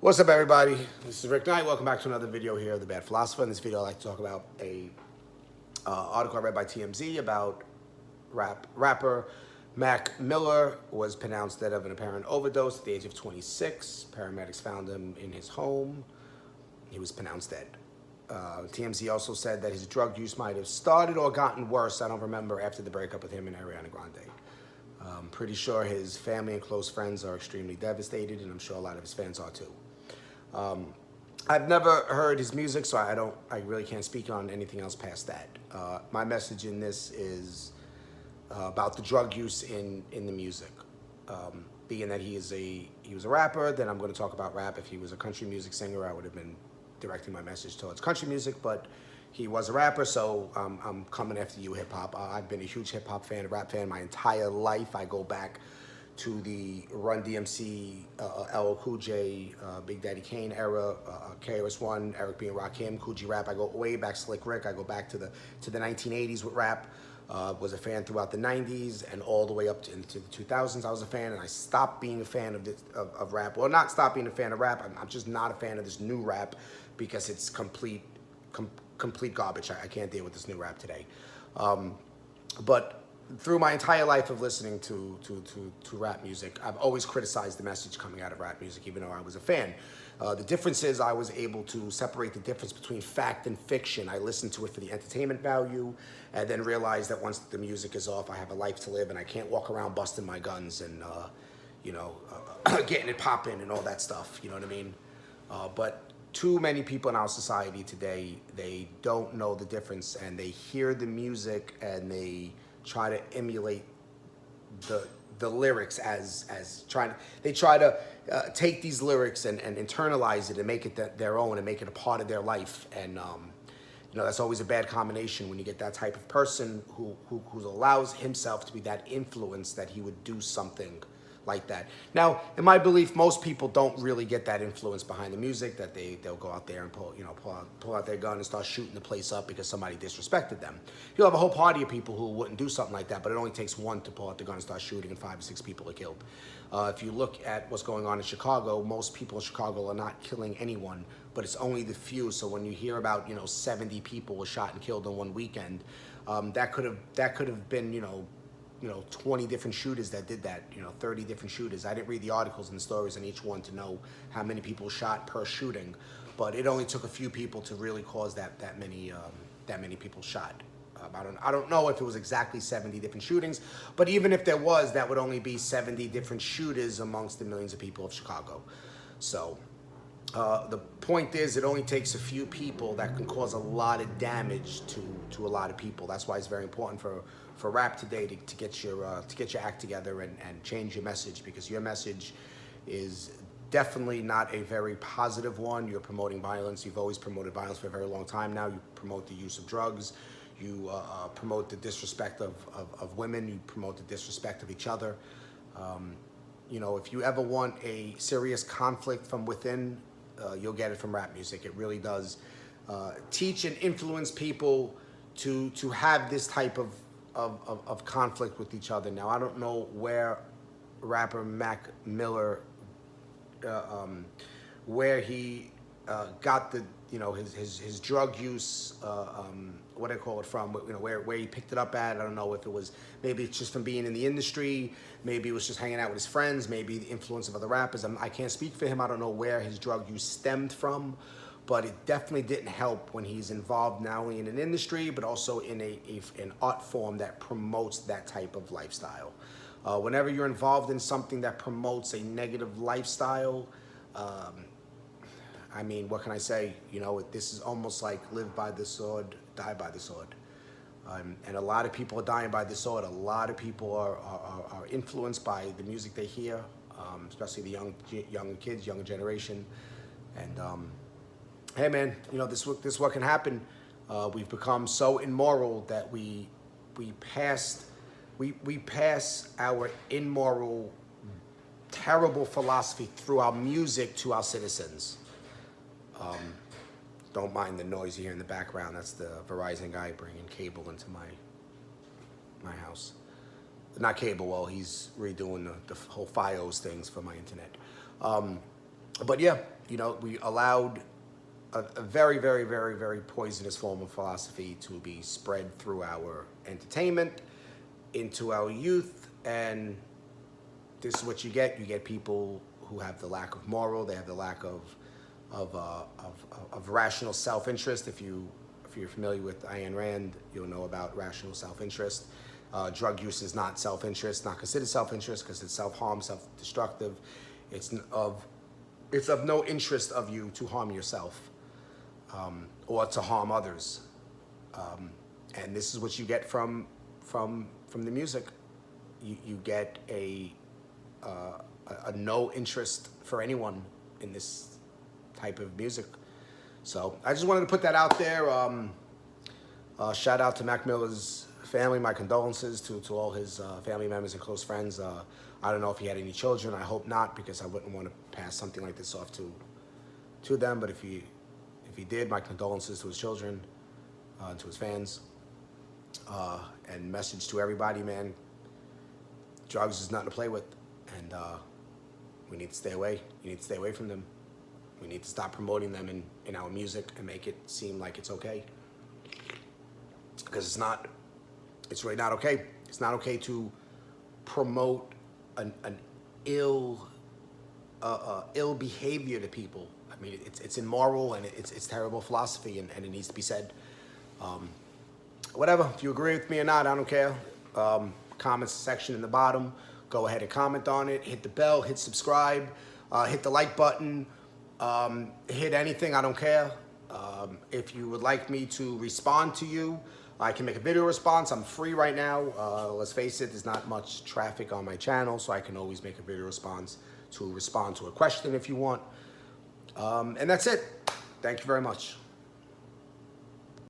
What's up, everybody? This is Rick Knight. Welcome back to another video here of The Bad Philosopher. In this video, I'd like to talk about a article I read by TMZ about rapper Mac Miller was pronounced dead of an apparent overdose at the age of 26. Paramedics found him in his home. He was pronounced dead. TMZ also said that his drug use might have started or gotten worse, I don't remember, after the breakup with him and Ariana Grande. I'm pretty sure his family and close friends are extremely devastated, and I'm sure a lot of his fans are too. I've never heard his music, so I really can't speak on anything else past that. My message in this is about the drug use in the music. Being that he was a rapper, then I'm going to talk about rap. If he was a country music singer, I would have been directing my message towards country music, but he was a rapper, so I'm coming after you, hip hop. I've been a huge hip hop fan, rap fan my entire life. I go back to the Run DMC, LL Cool J, Big Daddy Kane era, KRS-One, Eric B. and Rakim, Cool G Rap. I go way back, Slick Rick. I go back to the 1980s with rap. Was a fan throughout the 90s and all the way up into the 2000s. I was a fan, and I stopped being a fan of rap. Well, not stopped being a fan of rap. I'm just not a fan of this new rap because it's complete garbage. I can't deal with this new rap today. But through my entire life of listening to rap music, I've always criticized the message coming out of rap music, even though I was a fan. The difference is I was able to separate the difference between fact and fiction. I listened to it for the entertainment value, and then realized that once the music is off, I have a life to live, and I can't walk around busting my guns and getting it popping and all that stuff. You know what I mean? But too many people in our society today, they don't know the difference, and they hear the music and they try to emulate the lyrics they try to take these lyrics and internalize it and make it their own and make it a part of their life. And that's always a bad combination when you get that type of person who allows himself to be that influence that he would do something like that. Now, in my belief, most people don't really get that influence behind the music, that they'll go out there and pull out their gun and start shooting the place up because somebody disrespected them. You'll have a whole party of people who wouldn't do something like that, but it only takes one to pull out the gun and start shooting, and 5 or 6 people are killed. If you look at what's going on in Chicago, most people in Chicago are not killing anyone, but it's only the few. So when you hear about 70 people were shot and killed in one weekend, that could have been 20 different shooters that did that, 30 different shooters. I didn't read the articles and the stories on each one to know how many people shot per shooting, but it only took a few people to really cause that many people shot. I don't know if it was exactly 70 different shootings, but even if there was, that would only be 70 different shooters amongst the millions of people of Chicago. So the point is, it only takes a few people that can cause a lot of damage to a lot of people. That's why it's very important for rap today to get your act together and change your message, because your message is definitely not a very positive one. You're promoting violence. You've always promoted violence for a very long time now. You promote the use of drugs. You promote the disrespect of women. You promote the disrespect of each other. If you ever want a serious conflict from within, you'll get it from rap music. It really does teach and influence people to have this type of conflict with each other. Now, I don't know where rapper Mac Miller, where he got the his drug use, what I call it from, where he picked it up at. I don't know if it was, maybe it's just from being in the industry, maybe it was just hanging out with his friends, maybe the influence of other rappers. I can't speak for him. I don't know where his drug use stemmed from, but it definitely didn't help when he's involved not only in an industry, but also in an art form that promotes that type of lifestyle. Whenever you're involved in something that promotes a negative lifestyle, what can I say? This is almost like live by the sword, die by the sword. And a lot of people are dying by the sword. A lot of people are influenced by the music they hear, especially the young kids, younger generation. And hey, man, this is what can happen. We've become so immoral that we pass our immoral, terrible philosophy through our music to our citizens. Don't mind the noise you hear in the background. That's the Verizon guy bringing cable into my house. Not cable, well, he's redoing the whole FiOS things for my internet. But yeah, we allowed a very, very, very, very poisonous form of philosophy to be spread through our entertainment into our youth, and this is what you get. You get people who have the lack of moral. They have the lack of rational self-interest. If you're familiar with Ayn Rand, you'll know about rational self-interest. Drug use is not self-interest, not considered self-interest, because it's self-harm, self-destructive. It's of no interest of you to harm yourself or to harm others. And this is what you get from the music. You get a no interest for anyone in this type of music. So I just wanted to put that out there. Shout out to Mac Miller's family. My condolences to all his family members and close friends. I don't know if he had any children. I hope not, because I wouldn't want to pass something like this off to them. But if he did, my condolences to his children, to his fans. And message to everybody, man. Drugs is nothing to play with, and we need to stay away. You need to stay away from them. We need to stop promoting them in our music and make it seem like it's okay. Because it's not. It's really not okay. It's not okay to promote an ill behavior to people. I mean, it's immoral, and it's terrible philosophy, and it needs to be said. Whatever, if you agree with me or not, I don't care. Comments section in the bottom. Go ahead and comment on it. Hit the bell, hit subscribe, hit the like button, hit anything, I don't care. If you would like me to respond to you, I can make a video response. I'm free right now. Let's face it, there's not much traffic on my channel, so I can always make a video response to respond to a question if you want. And that's it. Thank you very much.